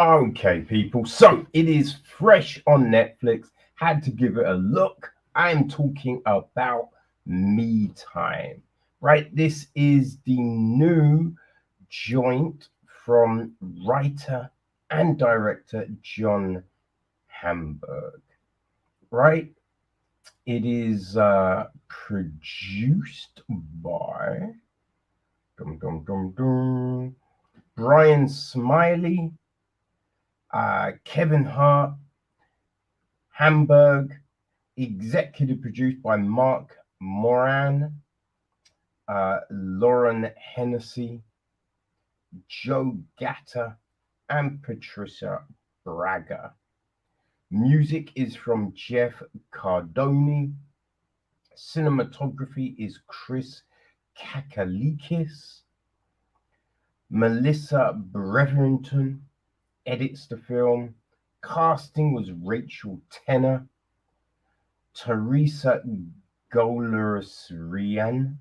Okay, people. So it is fresh on Netflix. Had to give it a look. I'm talking about Me Time. Right? This is the new joint from writer and director John Hamburg. Right? It is produced by dum, dum, dum, dum, Brian Smiley, Kevin Hart, Hamburg, executive produced by Mark Moran, Lauren Hennessy, Joe Gatter, and Patricia Braga. Music is from Jeff Cardoni. Cinematography is Chris Kakalikis. Melissa Breverington edits the film. Casting was Rachel Tenner. Teresa Golarian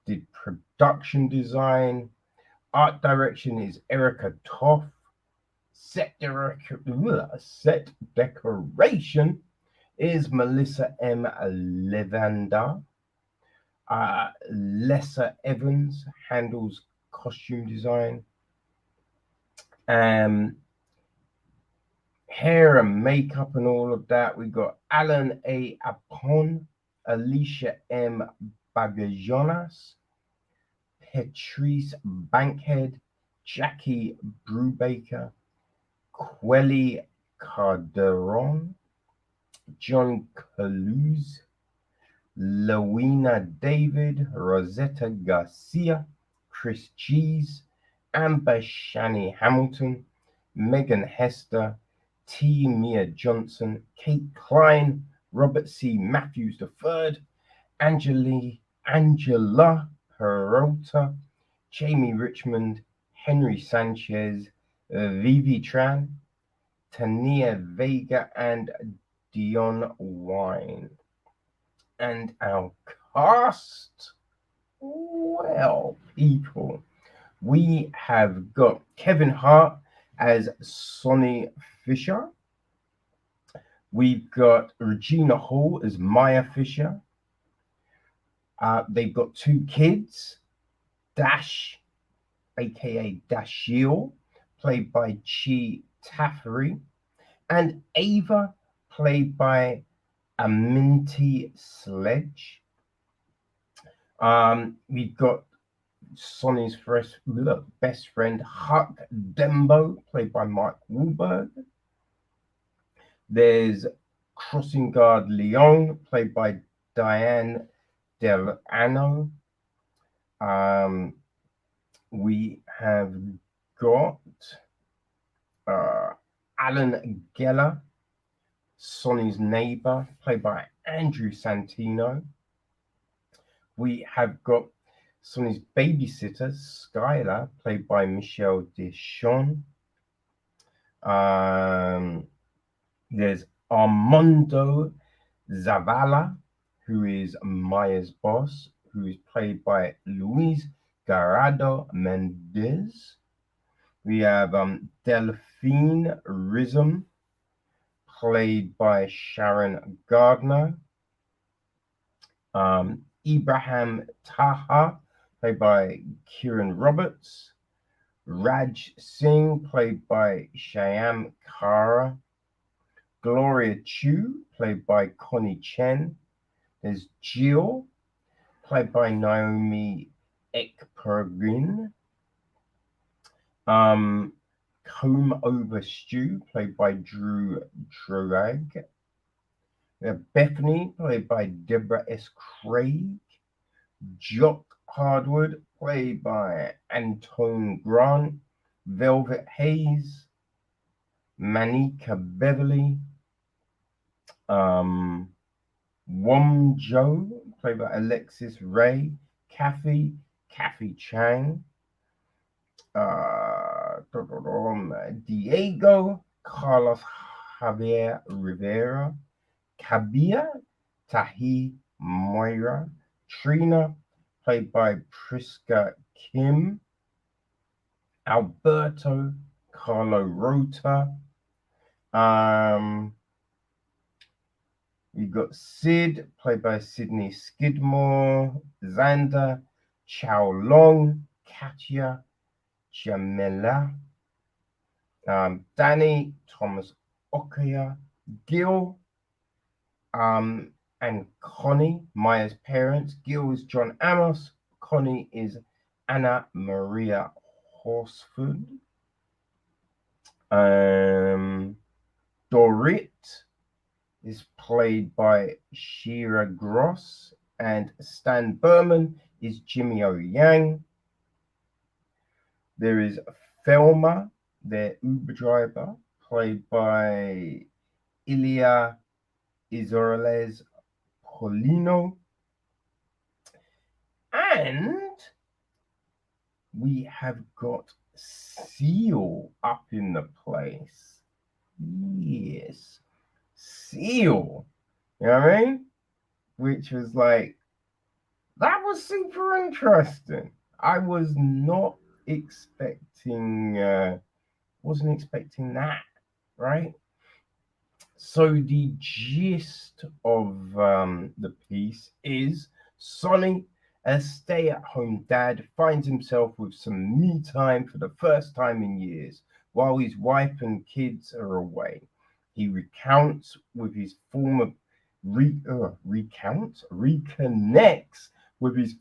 did production design. Art direction is Erica Toff. Set decoration is Melissa M. Levanda. Lessa Evans handles costume design. Hair and makeup and all of that. We got Alan A. Apon, Alicia M. Bagajonas, Patrice Bankhead, Jackie Brubaker, Quelly Calderon, John Calouse, Lowena David, Rosetta Garcia, Chris Cheese, Amber Shani Hamilton, Megan Hester, T. Mia Johnson, Kate Klein, Robert C. Matthews III, Angela Peralta, Jamie Richmond, Henry Sanchez, Vivi Tran, Tania Vega, and Dion Wine. And our cast, well, people, we have got Kevin Hart as Sonny Fisher. We've got Regina Hall as Maya Fisher. They've got two kids, Dash, aka Dashiel, played by Chi Tafari, and Ava, played by Amentii Sledge. We've got Sonny's best friend, Huck Dembo, played by Mark Wahlberg. There's crossing guard Leon, played by Diane Delano. We have got Alan Geller, Sonny's neighbor, played by Andrew Santino. We have got Sonny's babysitter, Skylar, played by Michelle Deschon. There's Armando Zavala, who is Maya's boss, who is played by Luis Garado Mendez. We have Delphine Rism, played by Sharon Gardner. Ibrahim Taha, played by Kieran Roberts. Raj Singh, played by Shyam Kara. Gloria Chu, played by Connie Chen. There's Jill, played by Naomi Ekpergin. Comb Over Stew, played by Drew Drag. Bethany, played by Deborah S. Craig. Jock Hardwood, played by Antone Grant. Velvet Hayes. Manika Beverly. Wom Joe, played by Alexis Ray. Kathy Chang. Diego Carlos Javier Rivera. Kabia Tahi Moira. Trina, played by Priska Kim. Alberto, Carlo Rota. You got Sid, played by Sydney Skidmore, Xander, Chow Long, Katya, Jamila, Danny, Thomas Okaya, Gil, and Connie, Maya's parents. Gil is John Amos, Connie is Anna Maria Horsford. Dorit is played by Shira Gross, and Stan Berman is Jimmy O Yang. There is Thelma, their Uber driver, played by Ilya Izorales Polino. And we have got Seal up in the place. Yes, Seal. You know what I mean? Which was like, that was super interesting. I was not expecting, wasn't expecting that, right? So the gist of the piece is Sonny, a stay-at-home dad, finds himself with some me time for the first time in years while his wife and kids are away. He reconnects with his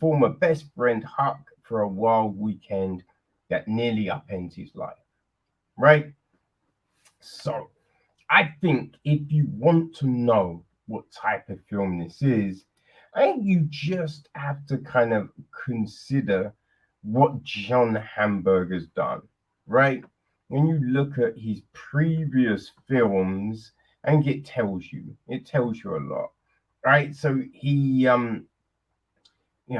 former best friend Huck for a wild weekend that nearly upends his life. Right? So I think if you want to know what type of film this is, I think you just have to kind of consider what John Hamburg has done, right? When you look at his previous films, I think it tells you a lot, right? So he,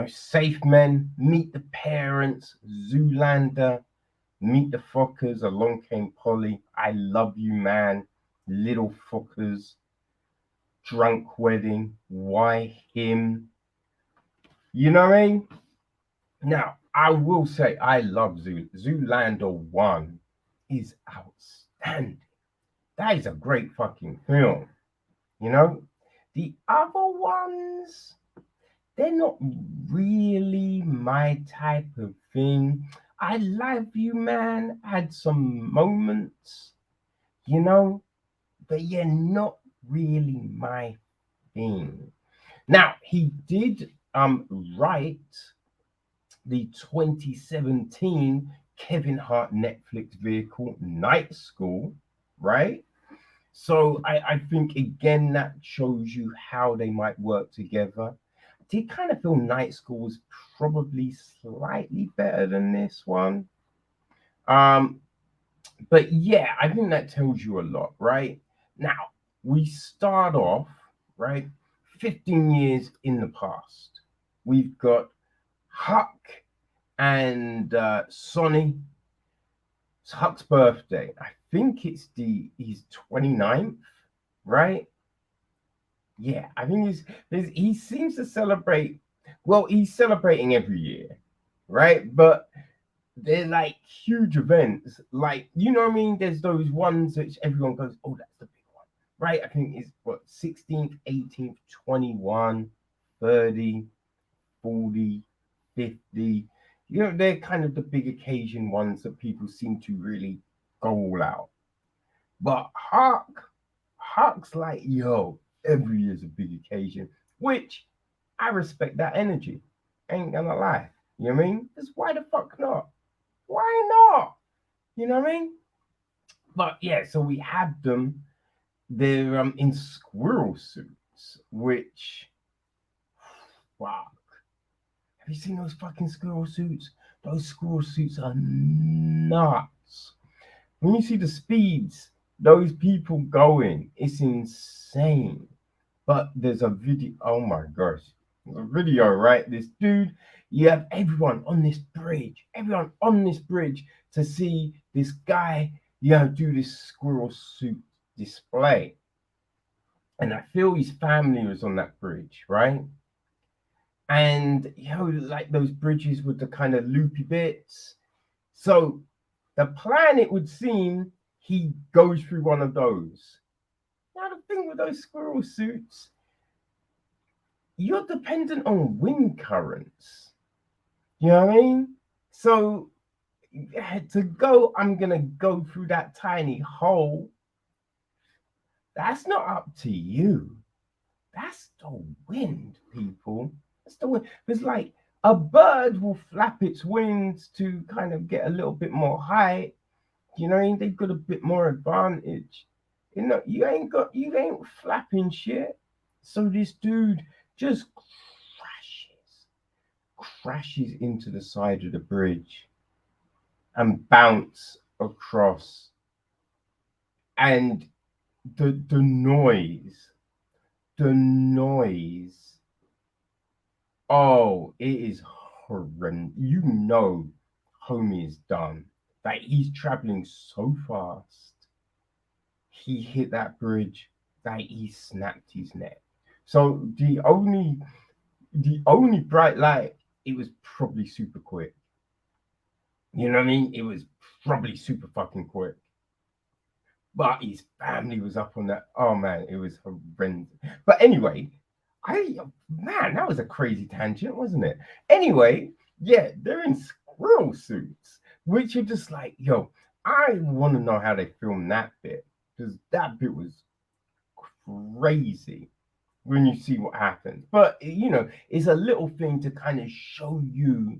Safe Men, Meet the Parents, Zoolander, Meet the Fockers, Along Came Polly, I Love You Man, Little Fockers, Drunk Wedding, Why Him? You know what I mean? Now, I will say I love Zoolander 1 is outstanding. That is a great fucking film. You know? The other ones, they're not really my type of thing. I Love You Man had some moments, you know, but yeah, not really my thing. Now, he did write the 2017 Kevin Hart Netflix vehicle Night School, right? So I think again that shows you how they might work together. I did kind of feel Night School was probably slightly better than this one. Um, but yeah, I think that tells you a lot, right? Now, we start off, right, 15 years in the past. We've got Huck and Sonny. It's Huck's birthday. I think it's his 29th, right? Yeah, I think he seems to celebrate. Well, he's celebrating every year, right? But they're like huge events. Like, you know what I mean? There's those ones which everyone goes, oh, that's the big one, right? I think it's what 16th, 18th, 21, 30, 40, 50. You know, they're kind of the big occasion ones that people seem to really go all out. But Huck's like, yo, every year's a big occasion, which I respect that energy. Ain't gonna lie. You know what I mean? Because why the fuck not? Why not? You know what I mean? But yeah, so we have them. They're in squirrel suits, which wow. Have you seen those fucking squirrel suits? Those squirrel suits are nuts. When you see the speeds those people going, it's insane. But there's a video. Oh my gosh. There's a video, right? This dude, you have everyone on this bridge, to see this guy, do this squirrel suit display. And I feel his family was on that bridge, right? And like those bridges with the kind of loopy bits. So The plan, it would seem, he goes through one of those. Now, the thing with those squirrel suits, you're dependent on wind currents. You know what I mean? So to go, I'm gonna go through that tiny hole. That's not up to you. That's the wind, people. That's the wind. It's like a bird will flap its wings to kind of get a little bit more height. You know, what I mean? They've got a bit more advantage. You know, you ain't flapping shit. So this dude just crashes into the side of the bridge and bounce across. And the noise, oh, it is horrendous. You know, homie is done. Like, he's traveling so fast, he hit that bridge, that he snapped his neck. So the only bright light, it was probably super quick. You know what I mean? It was probably super fucking quick. But his family was up on that. Oh man, it was horrendous. But anyway, I man, that was a crazy tangent, wasn't it? Anyway, yeah, they're in squirrel suits, which are just like, yo, I want to know how they filmed that bit, because that bit was crazy when you see what happens. But it's a little thing to kind of show you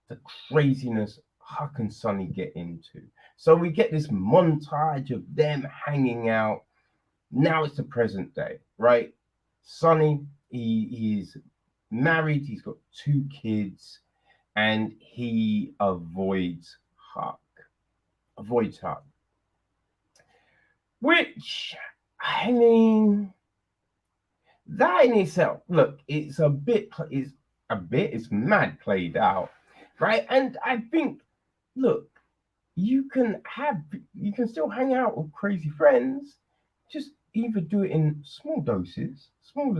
the craziness Huck and Sonny get into. So we get this montage of them hanging out. Now it's the present day, right? Sonny, he's married, he's got 2 kids, and he avoids Huck. Which, I mean, that in itself, look, it's mad played out, right? And I think, look, you can still hang out with crazy friends, just either do it in smaller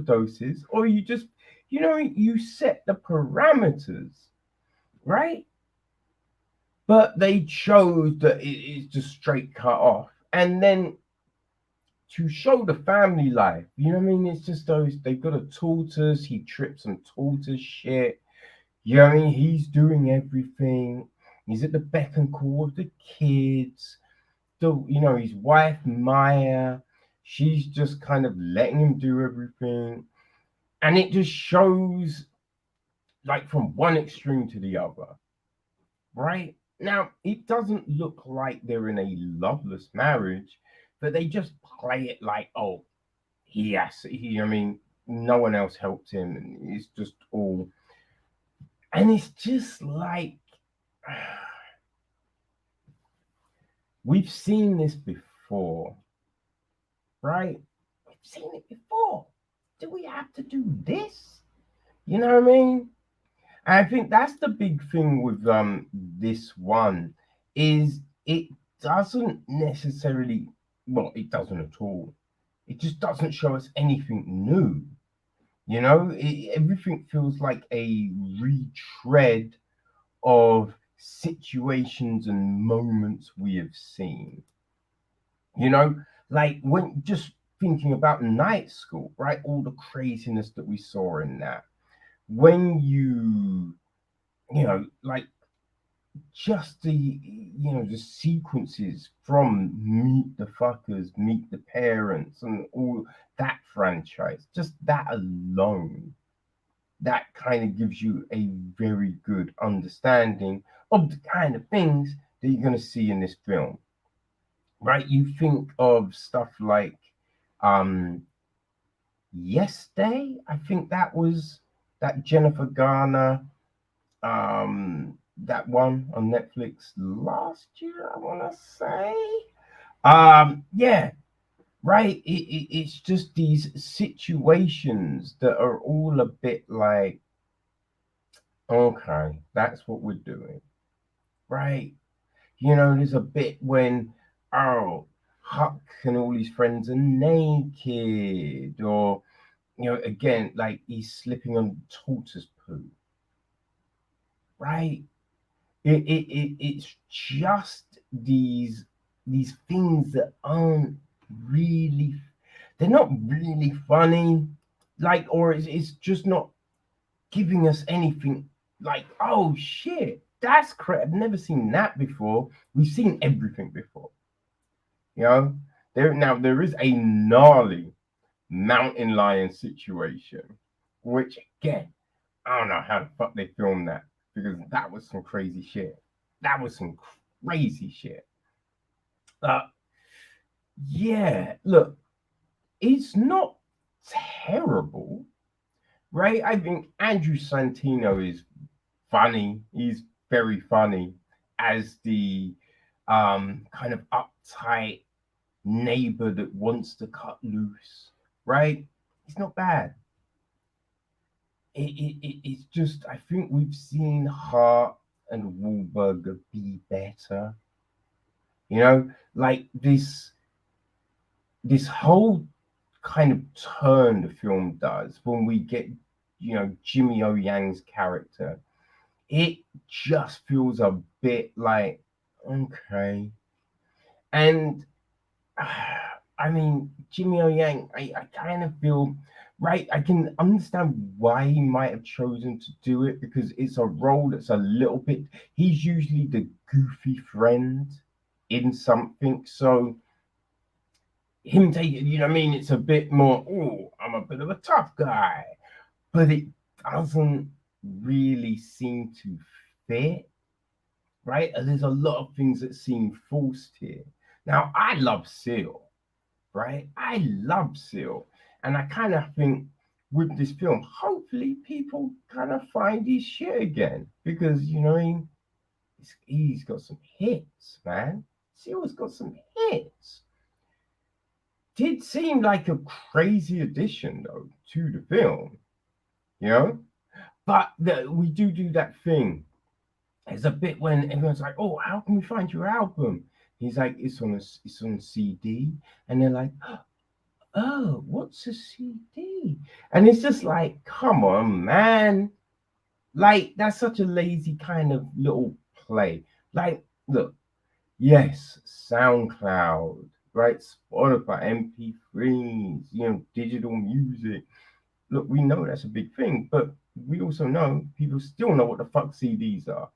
doses, or you just, you set the parameters, right? But they chose that it is just straight cut off. And then to show the family life, you know what I mean? It's just those, they've got a tortoise, he trips on tortoise shit. You know what I mean? He's doing everything. He's at the beck and call of the kids. His wife, Maya, she's just kind of letting him do everything. And it just shows, like, from one extreme to the other, right? Now, it doesn't look like they're in a loveless marriage, but they just play it like, oh, I mean, no one else helped him, and it's just all. And it's just like, we've seen this before, right? We've seen it before. Do we have to do this? You know what I mean? And I think that's the big thing with this one, is it doesn't necessarily, well, it doesn't at all. It just doesn't show us anything new. Everything feels like a retread of situations and moments we have seen. Like, when just thinking about night school, right? All the craziness that we saw in that. When like, just the sequences from Meet the Fuckers, Meet the Parents, and all that franchise, just that alone, that kind of gives you a very good understanding of the kind of things that you're going to see in this film, right? You think of stuff like Yes Day. I think that was that Jennifer Garner, that one on Netflix last year, I want to say. Yeah, right. It's just these situations that are all a bit like, okay, that's what we're doing, right? There's a bit when, oh, Huck and all his friends are naked, or, again, like, he's slipping on tortoise poo, right? It's just these things that aren't really, they're not really funny, like, or it's just not giving us anything like, oh shit, that's correct. I've never seen that before. We've seen everything before, you know. There is a gnarly mountain lion situation, which again, I don't know how the fuck they filmed that, because that was some crazy shit. That was some crazy shit. Uh, yeah, look, it's not terrible, right? I think Andrew Santino is funny. He's very funny as the kind of uptight neighbor that wants to cut loose, right? He's not bad. It's just, I think we've seen Hart and Wahlberg be better. You know, like this whole kind of turn the film does when we get, you know, Jimmy O Yang's character. It just feels a bit like, okay. And I mean, Jimmy O Yang, I kind of feel, right, I can understand why he might have chosen to do it, because it's a role that's a little bit, he's usually the goofy friend in something. So him taking, you know what I mean? It's a bit more, oh, I'm a bit of a tough guy, but it doesn't really seem to fit, right? And there's a lot of things that seem forced here. Now, I love Seal, right? I love Seal. And I kind of think with this film, hopefully people kind of find his shit again, because, you know what I mean? He's got some hits, man. Seal's got some hits. Did seem like a crazy addition though to the film, you know. But we do that thing. There's a bit when everyone's like, "Oh, how can we find your album?" He's like, it's on CD," and they're like, "Oh, what's a CD?" And it's just like, come on, man. Like, that's such a lazy kind of little play. Like, look, yes, SoundCloud, right? Spotify, MP3s, you know, digital music. Look, we know that's a big thing, but we also know people still know what the fuck CDs are,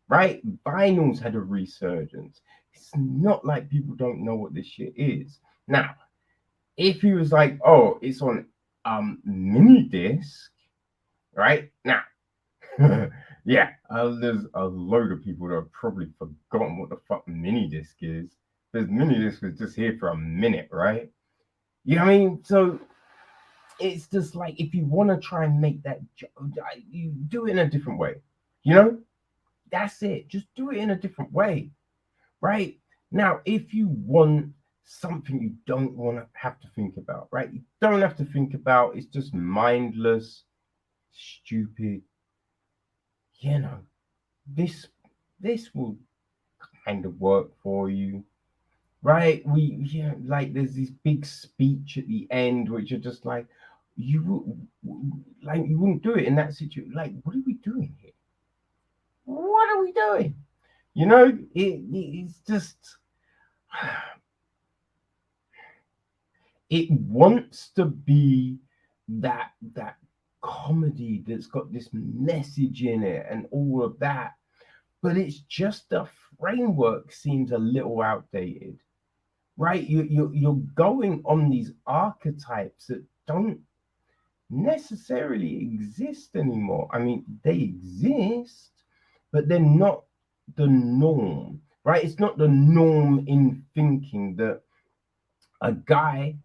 right? Vinyls had a resurgence. It's not like people don't know what this shit is. Now, if he was like, oh, it's on mini disc, right? Now, yeah, there's a load of people that have probably forgotten what the fuck mini disc is. Because mini disc was just here for a minute, right? You know what I mean? So it's just like, if you want to try and make that, you do it in a different way. You know, that's it. Just do it in a different way, right? Now, if you want something you don't want to have to think about, right? You don't have to think about. It's just mindless, stupid. You know, this this will kind of work for you, right? Yeah, like there's this big speech at the end, which are just like, like you wouldn't do it in that situation. Like, what are we doing here? What are we doing? You know, it's just, it wants to be that comedy that's got this message in it and all of that, but it's just the framework seems a little outdated, right? You're going on these archetypes that don't necessarily exist anymore. I mean, they exist, but they're not the norm, right? It's not the norm in thinking that a guy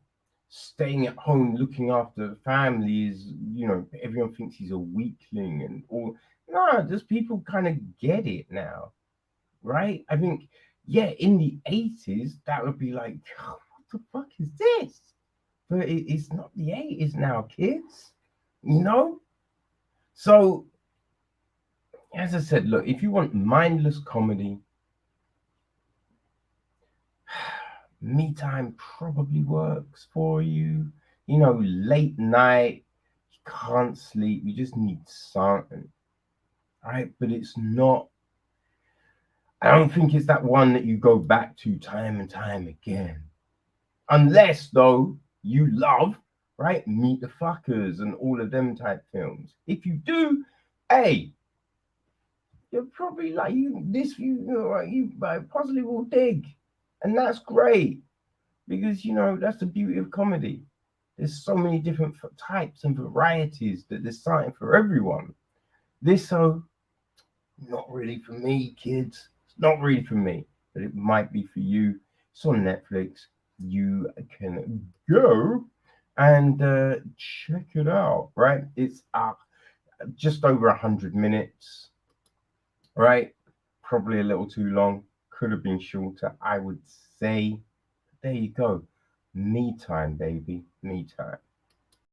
staying at home looking after the family is, you know, everyone thinks he's a weakling and all. No, just people kind of get it now, right? I think, yeah, in the 80s, that would be like, oh, what the fuck is this? But it's not the 80s now, kids, you know? So, as I said, look, if you want mindless comedy, Me Time probably works for you. You know, late night, you can't sleep, you just need something, right? But it's not. I don't think it's that one that you go back to time and time again. Unless, though, you love, right, Meet the Fuckers and all of them type films. If you do, hey, you're probably like you possibly will dig, and that's great because that's the beauty of comedy. There's so many different types and varieties that there's something for everyone. This not really for me, kids. It's not really for me, but it might be for you. It's on Netflix. You can go and check it out. Right? It's just over 100 minutes. Right? Probably a little too long. Could have been shorter, I would say. There you go. Me time, baby. Me time.